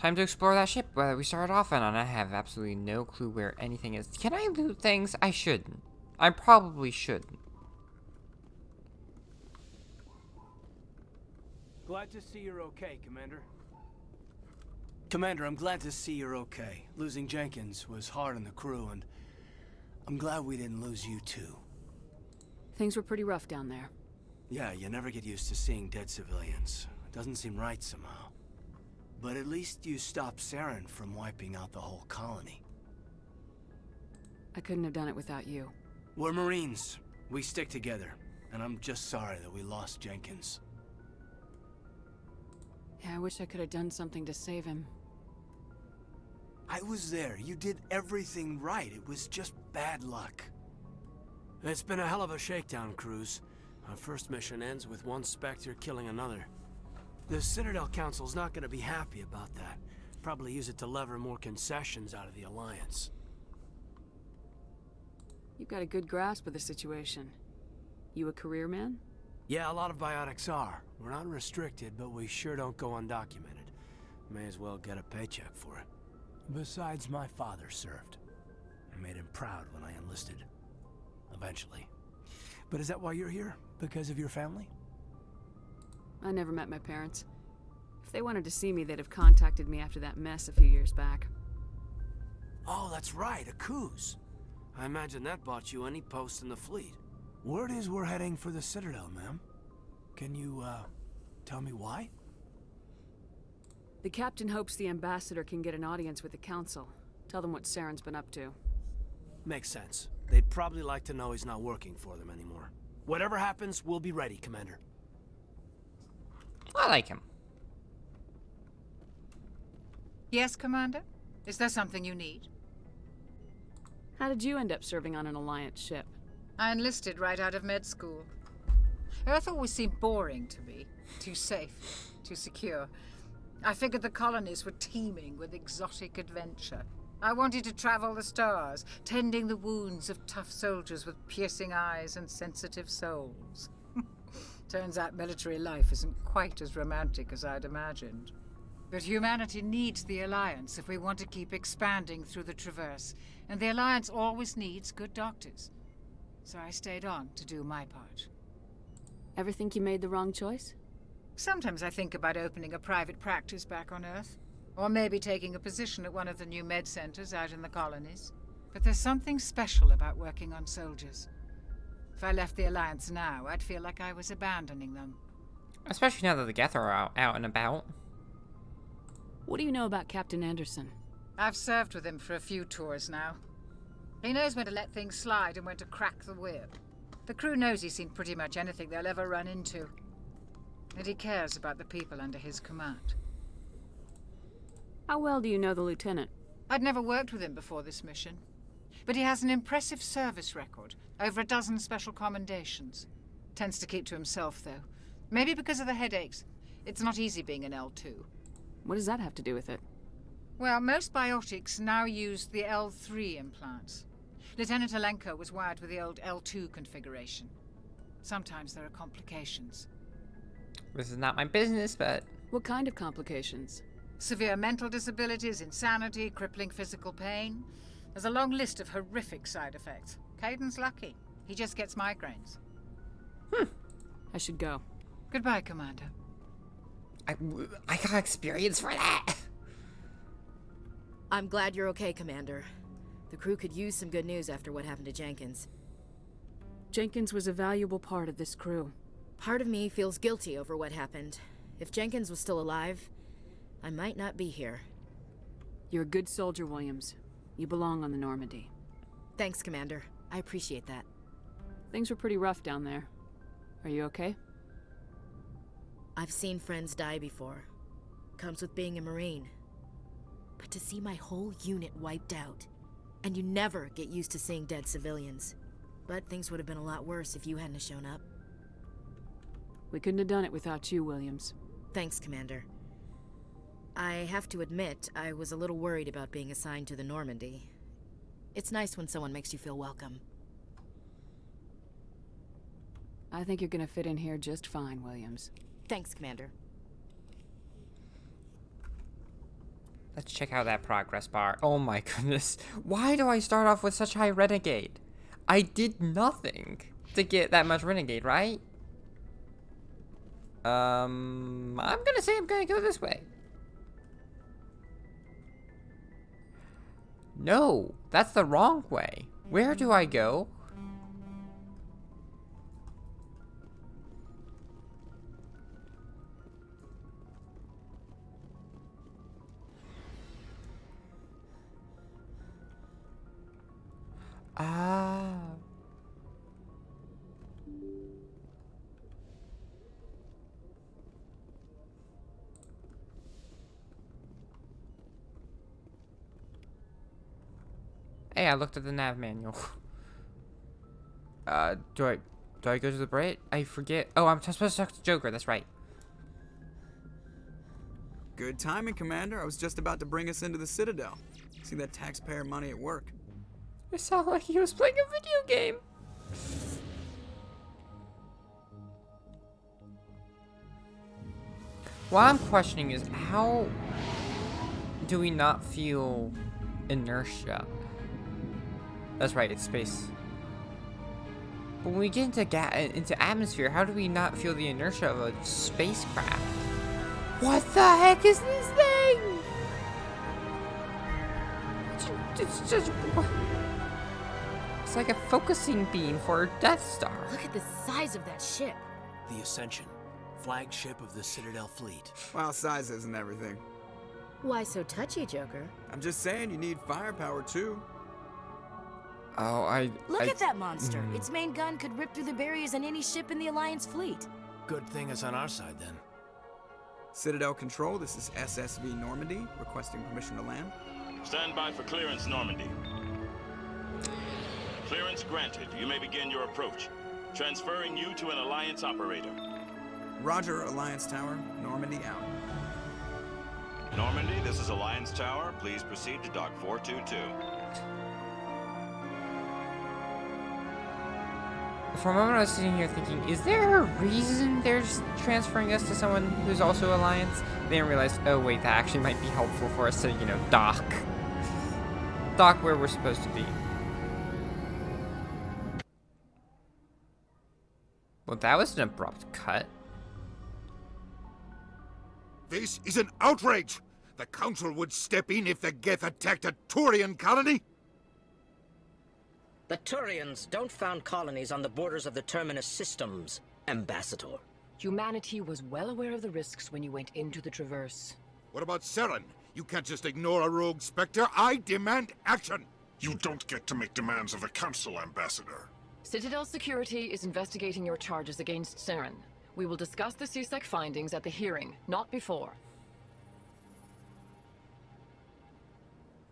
Time to explore that ship we started off on, and I have absolutely no clue where anything is. Can I loot things? I shouldn't. I probably shouldn't. Glad to see you're okay, Commander. Commander, I'm glad to see you're okay. Losing Jenkins was hard on the crew, and I'm glad we didn't lose you too. Things were pretty rough down there. Yeah, you never get used to seeing dead civilians. It doesn't seem right somehow. But at least you stopped Saren from wiping out the whole colony. I couldn't have done it without you. We're Marines. We stick together. And I'm just sorry that we lost Jenkins. Yeah, I wish I could have done something to save him. I was there. You did everything right. It was just bad luck. It's been a hell of a shakedown cruise. Our first mission ends with one Spectre killing another. The Citadel Council's not going to be happy about that. Probably use it to lever more concessions out of the Alliance. You've got a good grasp of the situation. You a career man? Yeah, a lot of biotics are. We're not restricted, but we sure don't go undocumented. May as well get a paycheck for it. Besides, my father served. I made him proud when I enlisted. Eventually. But is that why you're here? Because of your family? I never met my parents. If they wanted to see me, they'd have contacted me after that mess a few years back. Oh, that's right, a cruise. I imagine that bought you any post in the fleet. Word is we're heading for the Citadel, ma'am. Can you, tell me why? The captain hopes the ambassador can get an audience with the council. Tell them what Saren's been up to. Makes sense. They'd probably like to know he's not working for them anymore. Whatever happens, we'll be ready, Commander. I like him. Yes, Commander? Is there something you need? How did you end up serving on an Alliance ship? I enlisted right out of med school. Earth always seemed boring to me. Too safe, too secure. I figured the colonies were teeming with exotic adventure. I wanted to travel the stars, tending the wounds of tough soldiers with piercing eyes and sensitive souls. Turns out military life isn't quite as romantic as I'd imagined. But humanity needs the Alliance if we want to keep expanding through the Traverse, and the Alliance always needs good doctors. So I stayed on to do my part. Ever think you made the wrong choice? Sometimes I think about opening a private practice back on Earth, or maybe taking a position at one of the new med centers out in the colonies. But there's something special about working on soldiers. If I left the Alliance now, I'd feel like I was abandoning them. Especially now that the Geth are out and about. What do you know about Captain Anderson? I've served with him for a few tours now. He knows when to let things slide and when to crack the whip. The crew knows he's seen pretty much anything they'll ever run into. And he cares about the people under his command. How well do you know the lieutenant? I'd never worked with him before this mission. But he has an impressive service record, over a dozen special commendations. Tends to keep to himself, though. Maybe because of the headaches. It's not easy being an L2. What does that have to do with it? Well, most biotics now use the L3 implants. Lieutenant Alenko was wired with the old L2 configuration. Sometimes there are complications. This is not my business, but... What kind of complications? Severe mental disabilities, insanity, crippling physical pain. There's a long list of horrific side effects. Caden's lucky. He just gets migraines. I should go. Goodbye, Commander. I got experience for that. I'm glad you're okay, Commander. The crew could use some good news after what happened to Jenkins. Jenkins was a valuable part of this crew. Part of me feels guilty over what happened. If Jenkins was still alive, I might not be here. You're a good soldier, Williams. You belong on the Normandy. Thanks, Commander. I appreciate that. Things were pretty rough down there. Are you okay? I've seen friends die before. Comes with being a Marine. But to see my whole unit wiped out, and you never get used to seeing dead civilians. But things would have been a lot worse if you hadn't have shown up. We couldn't have done it without you, Williams. Thanks, Commander. I have to admit, I was a little worried about being assigned to the Normandy. It's nice when someone makes you feel welcome. I think you're gonna fit in here just fine, Williams. Thanks, Commander. Let's check out that progress bar. Oh my goodness. Why do I start off with such high renegade? I did nothing to get that much renegade, right? I'm gonna say I'm gonna go this way. No, that's the wrong way. Where do I go? Ah. Hey, I looked at the nav manual. Do I go to the bridge? I forget. Oh, I'm supposed to talk to Joker. That's right. Good timing, Commander. I was just about to bring us into the Citadel. See that taxpayer money at work. It sounded like he was playing a video game. What I'm questioning is, how do we not feel inertia? That's right, it's space. But when we get into atmosphere, how do we not feel the inertia of a spacecraft? What the heck is this thing? It's just... It's like a focusing beam for a Death Star. Look at the size of that ship. The Ascension, flagship of the Citadel fleet. Well, size isn't everything. Why so touchy, Joker? I'm just saying you need firepower too. Oh, Look at that monster. Its main gun could rip through the barriers on any ship in the Alliance fleet. Good thing it's on our side then. Citadel Control, this is SSV Normandy, requesting permission to land. Stand by for clearance, Normandy. Clearance granted. You may begin your approach. Transferring you to an Alliance operator. Roger, Alliance Tower. Normandy out. Normandy, this is Alliance Tower. Please proceed to Dock 422. For a moment I was sitting here thinking, is there a reason they're just transferring us to someone who's also Alliance? They didn't realize, oh wait, that actually might be helpful for us to, you know, dock where we're supposed to be. Well, that was an abrupt cut. This is an outrage! The Council would step in if the Geth attacked a Turian colony? The Turians don't found colonies on the borders of the Terminus systems, Ambassador. Humanity was well aware of the risks when you went into the Traverse. What about Saren? You can't just ignore a rogue Spectre. I demand action! You don't get to make demands of the Council, Ambassador. Citadel Security is investigating your charges against Saren. We will discuss the CSEC findings at the hearing, not before.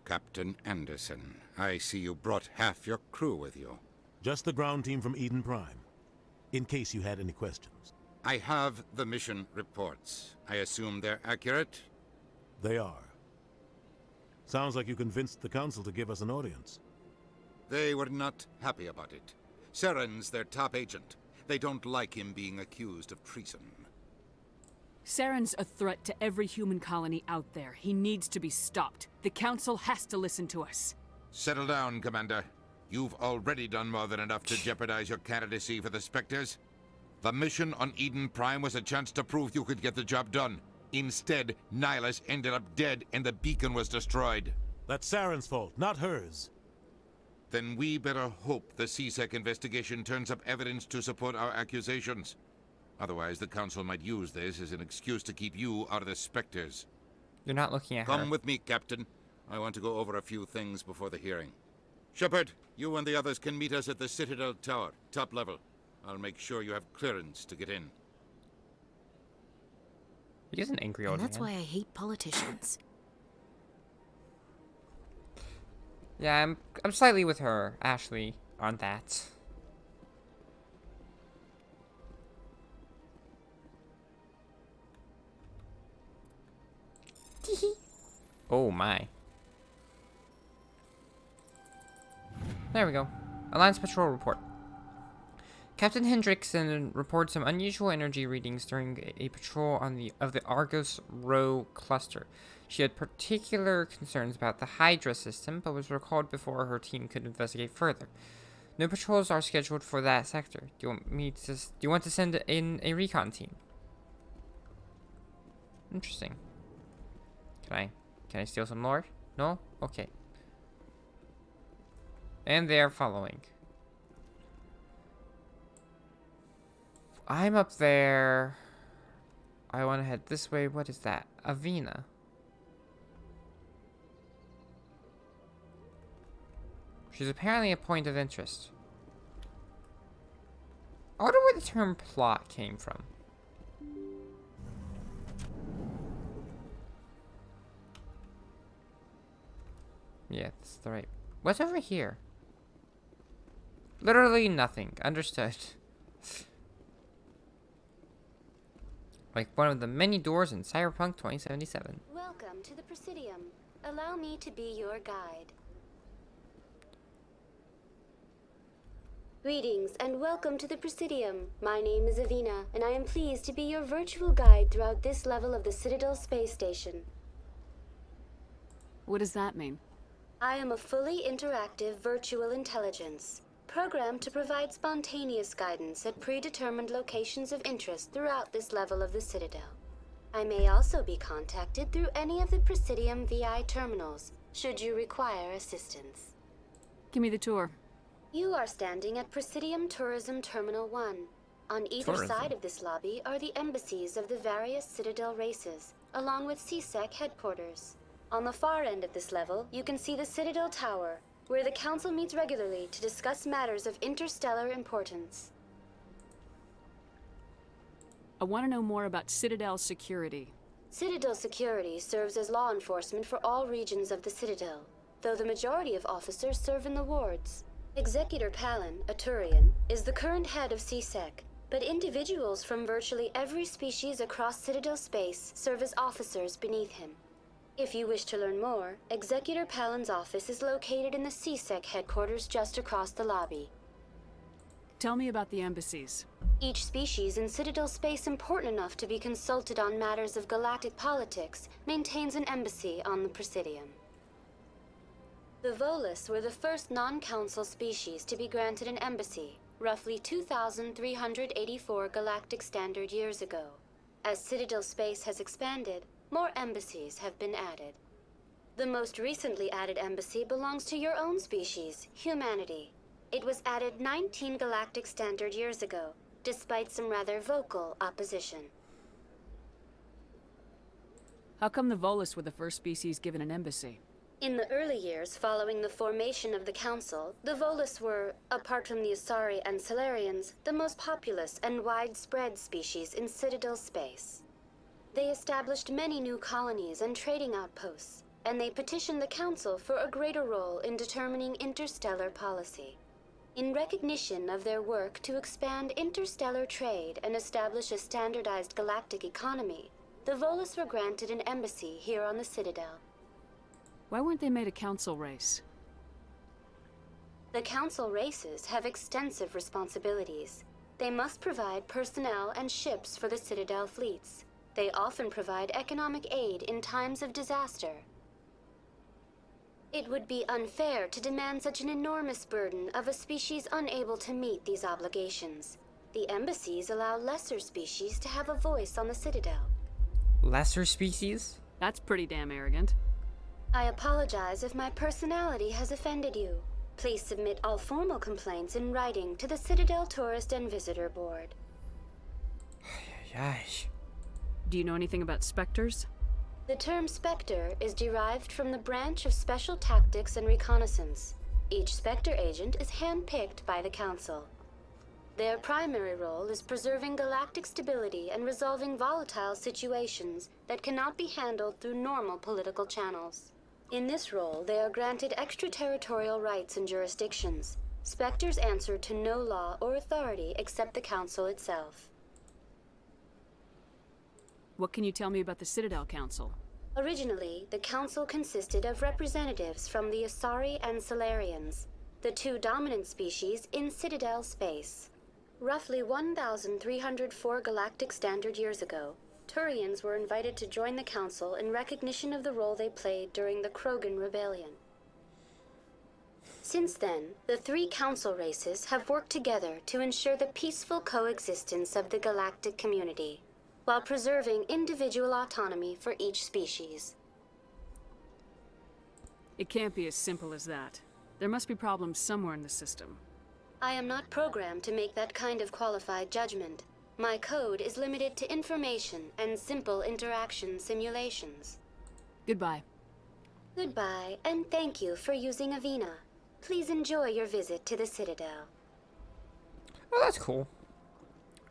Captain Anderson, I see you brought half your crew with you. Just the ground team from Eden Prime, in case you had any questions. I have the mission reports. I assume they're accurate? They are. Sounds like you convinced the Council to give us an audience. They were not happy about it. Saren's their top agent. They don't like him being accused of treason. Saren's a threat to every human colony out there. He needs to be stopped. The Council has to listen to us. Settle down, Commander. You've already done more than enough to jeopardize your candidacy for the Spectres. The mission on Eden Prime was a chance to prove you could get the job done. Instead, Nihilus ended up dead and the beacon was destroyed. That's Saren's fault, not hers. Then we better hope the CSEC investigation turns up evidence to support our accusations. Otherwise, the Council might use this as an excuse to keep you out of the Spectres. You're not looking at her. Come with me, Captain. I want to go over a few things before the hearing. Shepard, you and the others can meet us at the Citadel Tower, top level. I'll make sure you have clearance to get in. He is an angry old And that's man. why I hate politicians. Yeah, I'm slightly with her, Ashley, on that. Oh my. There we go. Alliance Patrol Report. Captain Hendrickson reports some unusual energy readings during a patrol of the Argos Rho cluster. She had particular concerns about the Hydra system, but was recalled before her team could investigate further. No patrols are scheduled for that sector. Do you want to send in a recon team? Interesting. Can I steal some lore? No? Okay. And they're following. I'm up there. I want to head this way. What is that? Avena. She's apparently a point of interest. I wonder where the term plot came from. Yeah, that's the right. What's over here? Literally nothing. Understood. Like one of the many doors in Cyberpunk 2077. Welcome to the Presidium. Allow me to be your guide. Greetings and welcome to the Presidium. My name is Avena, and I am pleased to be your virtual guide throughout this level of the Citadel space station. What does that mean? I am a fully interactive virtual intelligence, programmed to provide spontaneous guidance at predetermined locations of interest throughout this level of the Citadel. I may also be contacted through any of the Presidium VI terminals, should you require assistance. Give me the tour. You are standing at Presidium Tourism Terminal 1. On either side of this lobby are the embassies of the various Citadel races, along with CSEC headquarters. On the far end of this level, you can see the Citadel Tower, where the Council meets regularly to discuss matters of interstellar importance. I want to know more about Citadel security. Citadel security serves as law enforcement for all regions of the Citadel, though the majority of officers serve in the wards. Executor Palin, a Turian, is the current head of CSEC, but individuals from virtually every species across Citadel space serve as officers beneath him. If you wish to learn more, Executor Palin's office is located in the CSEC headquarters just across the lobby. Tell me about the embassies. Each species in Citadel space important enough to be consulted on matters of galactic politics maintains an embassy on the Presidium. The Volus were the first non-council species to be granted an embassy, roughly 2,384 galactic standard years ago. As Citadel space has expanded, more embassies have been added. The most recently added embassy belongs to your own species, humanity. It was added 19 galactic standard years ago, despite some rather vocal opposition. How come the Volus were the first species given an embassy? In the early years following the formation of the Council, the Volus were, apart from the Asari and Solarians, the most populous and widespread species in Citadel space. They established many new colonies and trading outposts, and they petitioned the Council for a greater role in determining interstellar policy. In recognition of their work to expand interstellar trade and establish a standardized galactic economy, the Volus were granted an embassy here on the Citadel. Why weren't they made a council race? The council races have extensive responsibilities. They must provide personnel and ships for the Citadel fleets. They often provide economic aid in times of disaster. It would be unfair to demand such an enormous burden of a species unable to meet these obligations. The embassies allow lesser species to have a voice on the Citadel. Lesser species? That's pretty damn arrogant. I apologize if my personality has offended you. Please submit all formal complaints in writing to the Citadel Tourist and Visitor Board. Do you know anything about specters? The term Spectre is derived from the branch of Special Tactics and Reconnaissance. Each Spectre agent is handpicked by the Council. Their primary role is preserving galactic stability and resolving volatile situations that cannot be handled through normal political channels. In this role, they are granted extraterritorial rights and jurisdictions. Spectres answer to no law or authority except the Council itself. What can you tell me about the Citadel Council? Originally, the Council consisted of representatives from the Asari and Solarians, the two dominant species in Citadel space. Roughly 1,304 galactic standard years ago, Turians were invited to join the Council in recognition of the role they played during the Krogan Rebellion. Since then, the 3 Council races have worked together to ensure the peaceful coexistence of the galactic community, while preserving individual autonomy for each species. It can't be as simple as that. There must be problems somewhere in the system. I am not programmed to make that kind of qualified judgment. My code is limited to information and simple interaction simulations. Goodbye. Goodbye, and thank you for using Avina. Please enjoy your visit to the Citadel. Oh, that's cool.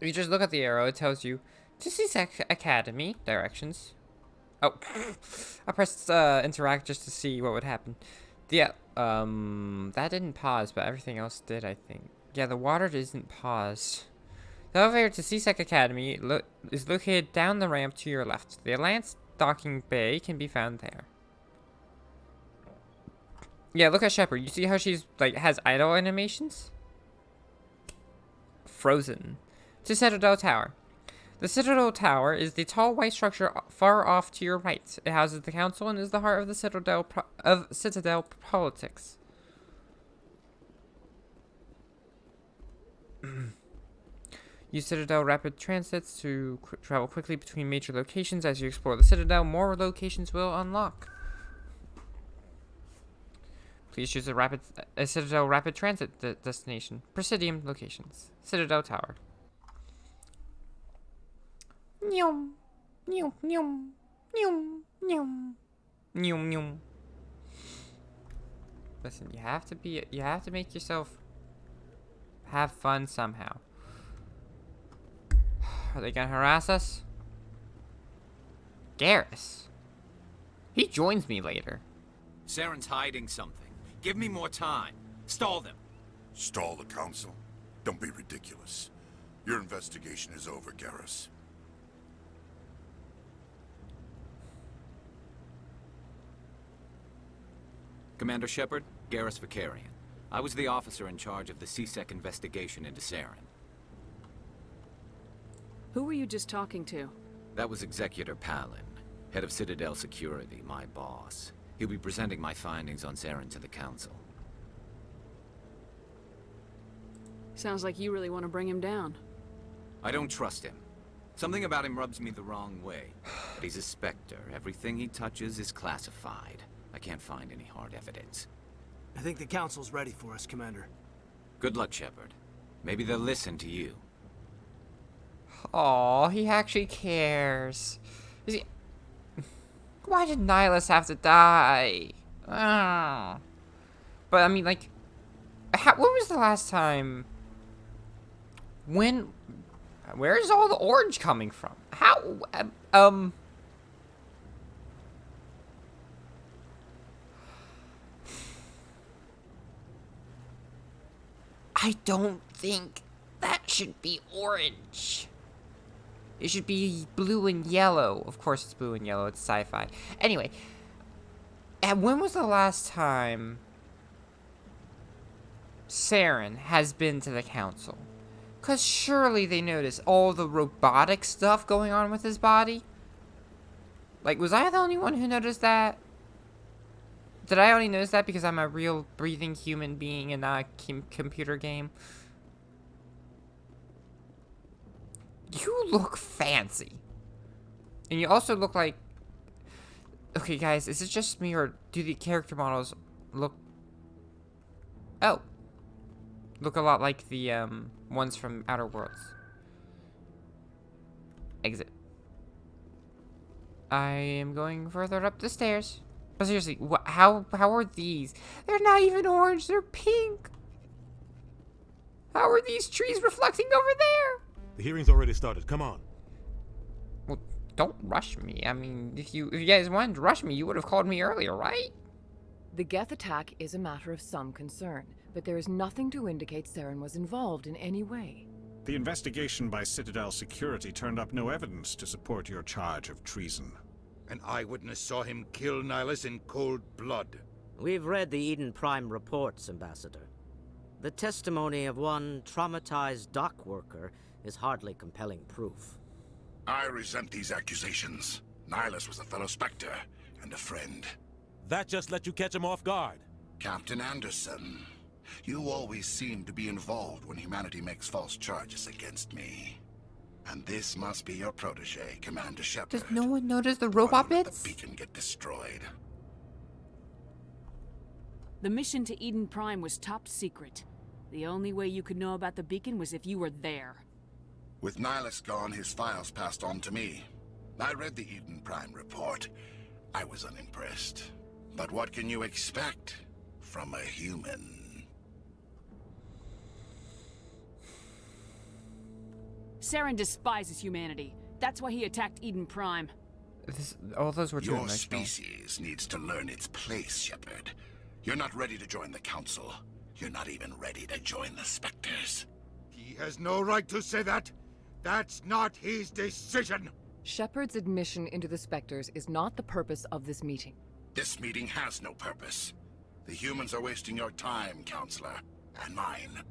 If you just look at the arrow, it tells you to C-Sec Academy directions. Oh, I pressed interact just to see what would happen. Yeah, that didn't pause, but everything else did, I think. Yeah, the water isn't paused. The elevator to C-Sec Academy is located down the ramp to your left. The Alliance docking bay can be found there. Yeah, look at Shepard. You see how she's, like, has idle animations? Frozen. To Citadel Tower. The Citadel Tower is the tall white structure far off to your right. It houses the Council and is the heart of the Citadel politics. Use Citadel rapid transits to travel quickly between major locations. As you explore the Citadel, more locations will unlock. Please choose a Citadel rapid transit destination. Presidium locations. Citadel Tower. Nyum, nyum, nyum, nyum, nyum, nyum, nyum. Listen, you have to make yourself have fun somehow. Are they gonna harass us? Garrus. He joins me later. Saren's hiding something. Give me more time. Stall them. Stall the Council? Don't be ridiculous. Your investigation is over, Garrus. Commander Shepard, Garrus Vicarian. I was the officer in charge of the C-Sec investigation into Saren. Who were you just talking to? That was Executor Palin, head of Citadel Security, my boss. He'll be presenting my findings on Saren to the Council. Sounds like you really want to bring him down. I don't trust him. Something about him rubs me the wrong way. But he's a Spectre. Everything he touches is classified. I can't find any hard evidence. I think the Council's ready for us, Commander. Good luck, Shepard. Maybe they'll listen to you. Aw, he actually cares. Is he... Why did Nihilus have to die? Ah. But I mean, like, when was the last time? Where's all the orange coming from? How? I don't think that should be orange. It should be blue and yellow. Of course it's blue and yellow. It's sci-fi. Anyway. And when was the last time Saren has been to the Council? Because surely they noticed all the robotic stuff going on with his body. Like, was I the only one who noticed that? Did I only notice that because I'm a real breathing human being and not a computer game? You look fancy. And you also look like... Okay, guys, is it just me or do the character models look... Oh. Look a lot like the ones from Outer Worlds. Exit. I am going further up the stairs. But seriously, how are these? They're not even orange, they're pink. How are these trees reflecting over there? The hearing's already started. Come on. Well, don't rush me. I mean, if you guys wanted to rush me, you would have called me earlier, right? The Geth attack is a matter of some concern, but there is nothing to indicate Saren was involved in any way. The investigation by Citadel Security turned up no evidence to support your charge of treason. An eyewitness saw him kill Nihilus in cold blood. We've read the Eden Prime reports, Ambassador. The testimony of one traumatized dock worker is hardly compelling proof. I resent these accusations. Nihilus was a fellow Spectre and a friend. That just let you catch him off guard. Captain Anderson, you always seem to be involved when humanity makes false charges against me. And this must be your protege, Commander Shepard. Does no one notice the robot bits? The beacon get destroyed. The mission to Eden Prime was top secret. The only way you could know about the beacon was if you were there. With Nihilus gone, his files passed on to me. I read the Eden Prime report. I was unimpressed. But what can you expect from a human? Saren despises humanity. That's why he attacked Eden Prime. All those were too Your emotional. species needs to learn its place, Shepard. You're not ready to join the Council. You're not even ready to join the Spectres. He has no right to say that. That's not his decision. Shepard's admission into the Spectres is not the purpose of this meeting. This meeting has no purpose. The humans are wasting your time, Counselor, and mine.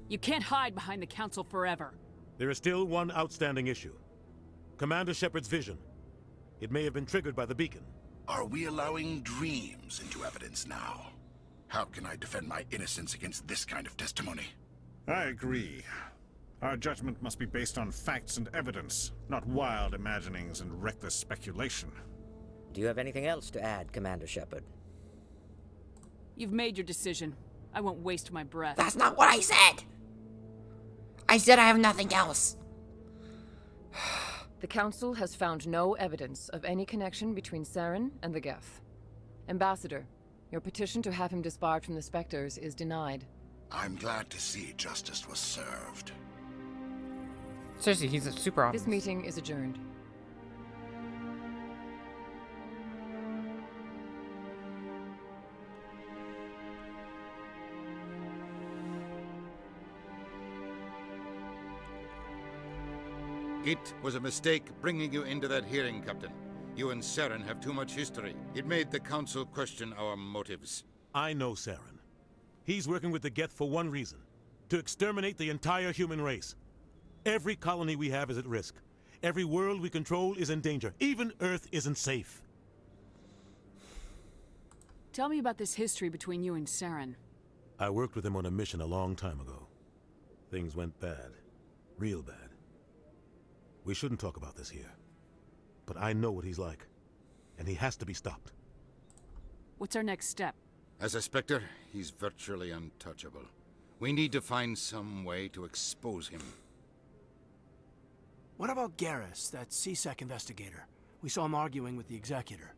You can't hide behind the Council forever. There is still one outstanding issue. Commander Shepard's vision. It may have been triggered by the beacon. Are we allowing dreams into evidence now? How can I defend my innocence against this kind of testimony? I agree. Our judgment must be based on facts and evidence, not wild imaginings and reckless speculation. Do you have anything else to add, Commander Shepard? You've made your decision. I won't waste my breath. That's not what I said! I said I have nothing else. The Council has found no evidence of any connection between Saren and the Geth. Ambassador, your petition to have him disbarred from the Spectres is denied. I'm glad to see justice was served. Seriously, he's a super awesome. This meeting is adjourned. It was a mistake bringing you into that hearing, Captain. You and Saren have too much history. It made the Council question our motives. I know Saren. He's working with the Geth for one reason. To exterminate the entire human race. Every colony we have is at risk. Every world we control is in danger. Even Earth isn't safe. Tell me about this history between you and Saren. I worked with him on a mission a long time ago. Things went bad. Real bad. We shouldn't talk about this here. But I know what he's like. And he has to be stopped. What's our next step? As a Spectre, he's virtually untouchable. We need to find some way to expose him. What about Garrus, that C-Sec investigator? We saw him arguing with the Executor.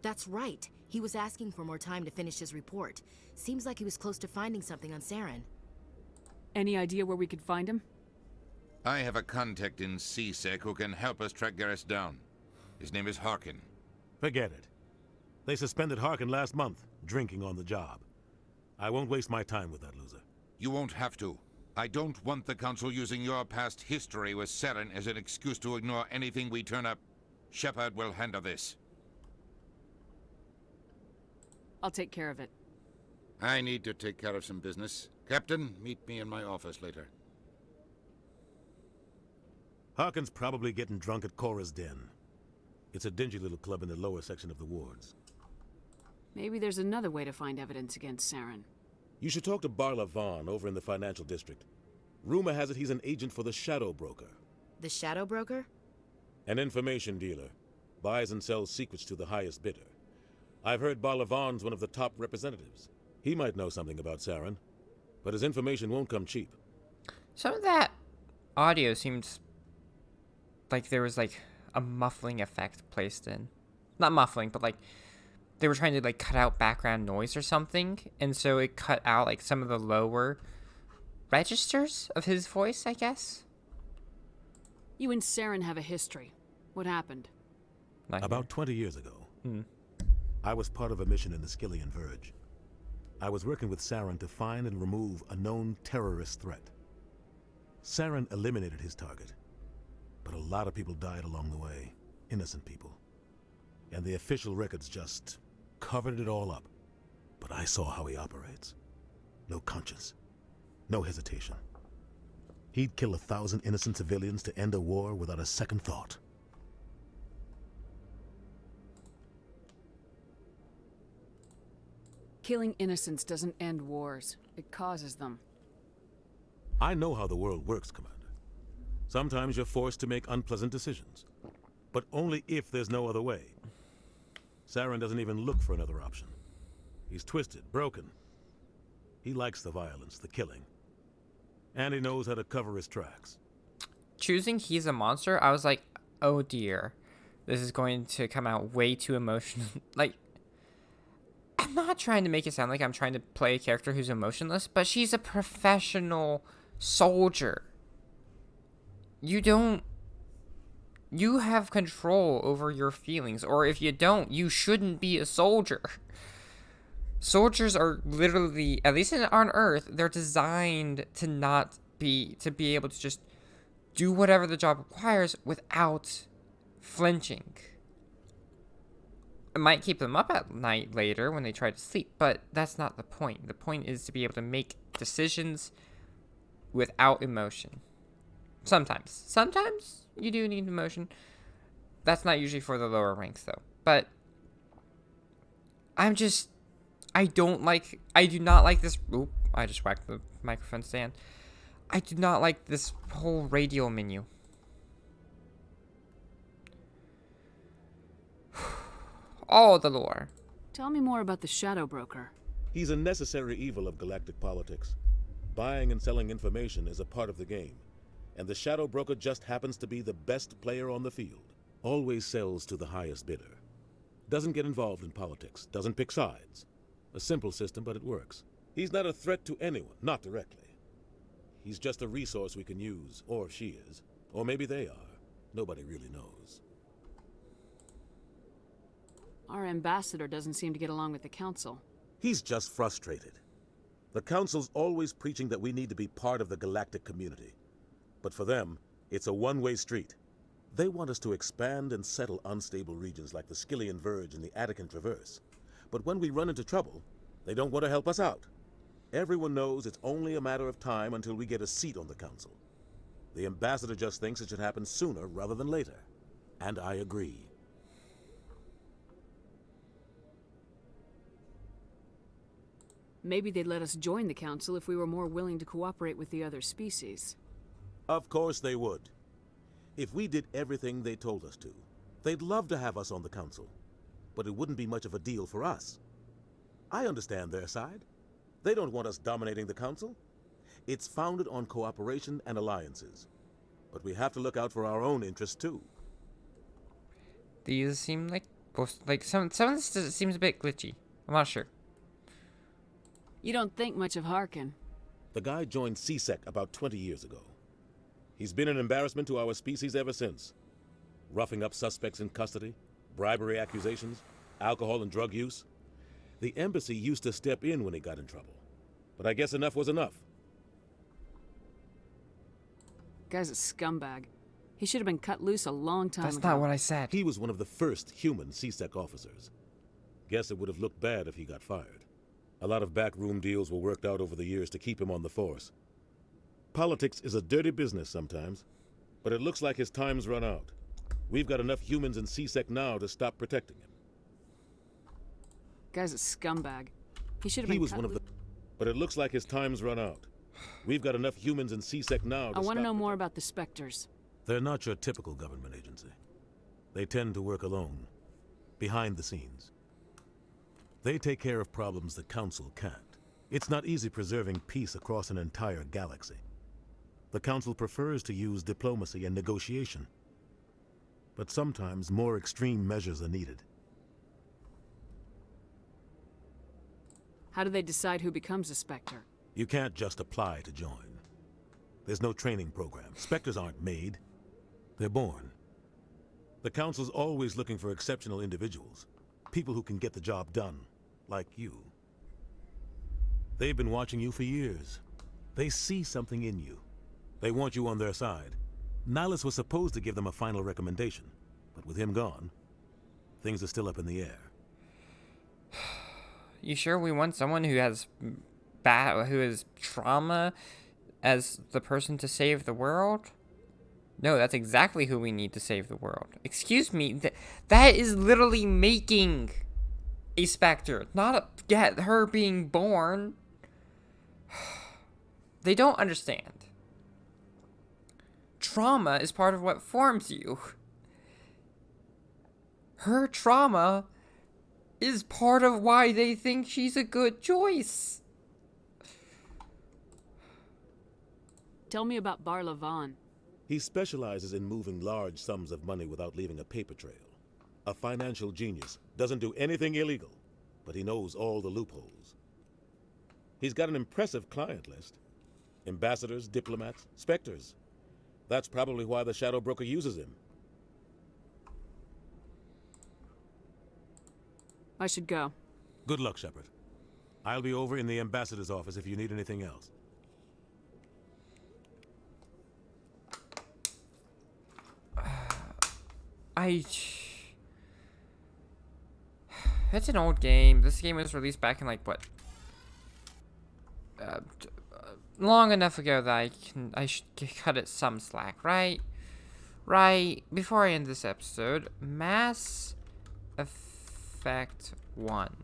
That's right. He was asking for more time to finish his report. Seems like he was close to finding something on Saren. Any idea where we could find him? I have a contact in C-Sec who can help us track Garrus down. His name is Harkin. Forget it. They suspended Harkin last month, drinking on the job. I won't waste my time with that loser. You won't have to. I don't want the Council using your past history with Saren as an excuse to ignore anything we turn up. Shepard will handle this. I'll take care of it. I need to take care of some business. Captain, meet me in my office later. Harkin's probably getting drunk at Cora's Den. It's a dingy little club in the lower section of the wards. Maybe there's another way to find evidence against Saren. You should talk to Barla Vaughn over in the financial district. Rumor has it he's an agent for the Shadow Broker. The Shadow Broker? An information dealer. Buys and sells secrets to the highest bidder. I've heard Barla Vaughn's one of the top representatives. He might know something about Saren, but his information won't come cheap. Some of that audio seems like there was like a muffling effect placed in. Not muffling, but like they were trying to like cut out background noise or something, and so it cut out like some of the lower registers of his voice, I guess. You and Saren have a history. What happened? About 20 years ago, I was part of a mission in the Skillian Verge. I was working with Saren to find and remove a known terrorist threat. Saren eliminated his target, but a lot of people died along the way, innocent people. And the official records just covered it all up. But I saw how he operates. No conscience, no hesitation. He'd kill 1,000 innocent civilians to end a war without a second thought. Killing innocents doesn't end wars. It causes them. I know how the world works, Commander. Sometimes you're forced to make unpleasant decisions. But only if there's no other way. Saren doesn't even look for another option. He's twisted, broken. He likes the violence, the killing. And he knows how to cover his tracks. Choosing he's a monster, I was like, oh dear. This is going to come out way too emotional. Like, I'm not trying to make it sound like I'm trying to play a character who's emotionless, but she's a professional soldier. You have control over your feelings, or if you don't, you shouldn't be a soldier. Soldiers are literally, at least on Earth, they're designed to be able to just do whatever the job requires without flinching. It might keep them up at night later when they try to sleep, but that's not the point. The point is to be able to make decisions without emotion. Sometimes. Sometimes you do need emotion. That's not usually for the lower ranks, though. But I do not like this. Oop, I just whacked the microphone stand. I do not like this whole radial menu. All the lore. Tell me more about the Shadow Broker. He's a necessary evil of galactic politics. Buying and selling information is a part of the game. And the Shadow Broker just happens to be the best player on the field. Always sells to the highest bidder. Doesn't get involved in politics. Doesn't pick sides. A simple system, but it works. He's not a threat to anyone, not directly. He's just a resource we can use, or she is. Or maybe they are. Nobody really knows. Our ambassador doesn't seem to get along with the Council. He's just frustrated. The Council's always preaching that we need to be part of the galactic community. But for them, it's a one-way street. They want us to expand and settle unstable regions like the Skillian Verge and the Attican Traverse. But when we run into trouble, they don't want to help us out. Everyone knows it's only a matter of time until we get a seat on the Council. The ambassador just thinks it should happen sooner rather than later. And I agree. Maybe they'd let us join the Council if we were more willing to cooperate with the other species. Of course they would. If we did everything they told us to, they'd love to have us on the Council. But it wouldn't be much of a deal for us. I understand their side. They don't want us dominating the Council. It's founded on cooperation and alliances. But we have to look out for our own interests too. These seem like some of this seems a bit glitchy. I'm not sure. You don't think much of Harkin. The guy joined CSEC about 20 years ago. He's been an embarrassment to our species ever since. Roughing up suspects in custody, bribery accusations, alcohol and drug use. The embassy used to step in when he got in trouble. But I guess enough was enough. Guy's a scumbag. He should have been cut loose a long time ago. That's not what I said. He was one of the first human CSEC officers. Guess it would have looked bad if he got fired. A lot of backroom deals were worked out over the years to keep him on the force. Politics is a dirty business sometimes, but it looks like his time's run out. We've got enough humans in CSEC now to stop protecting him. Guy's a scumbag. He should have been cut loose. But it looks like his time's run out. We've got enough humans in CSEC now to I want to know more about the Spectres. They're not your typical government agency. They tend to work alone, behind the scenes. They take care of problems the Council can't. It's not easy preserving peace across an entire galaxy. The Council prefers to use diplomacy and negotiation. But sometimes more extreme measures are needed. How do they decide who becomes a Spectre? You can't just apply to join. There's no training program. Spectres aren't made. They're born. The Council's always looking for exceptional individuals. People who can get the job done, like you. They've been watching you for years. They see something in you. They want you on their side. Nihilus was supposed to give them a final recommendation, but with him gone, things are still up in the air. You sure we want someone who has trauma as the person to save the world? No, that's exactly who we need to save the world. Excuse me, that is literally making a Spectre, not her being born. They don't understand. Trauma is part of what forms you. Her trauma is part of why they think she's a good choice. Tell me about Barla Vaughn. He specializes in moving large sums of money without leaving a paper trail. A financial genius, doesn't do anything illegal, but he knows all the loopholes. He's got an impressive client list. Ambassadors, diplomats, Spectres. That's probably why the Shadow Broker uses him. I should go. Good luck, Shepard. I'll be over in the ambassador's office if you need anything else. It's an old game. This game was released back in like what? Long enough ago that I should cut it some slack, right? Right. Before I end this episode, Mass Effect 1.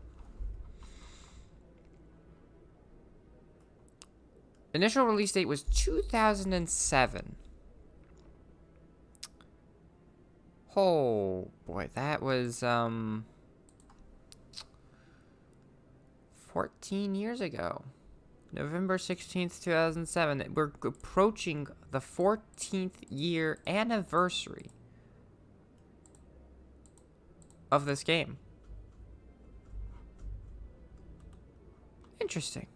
Initial release date was 2007. Oh boy, that was 14 years ago. November 16th, 2007. We're approaching the 14th year anniversary of this game. Interesting.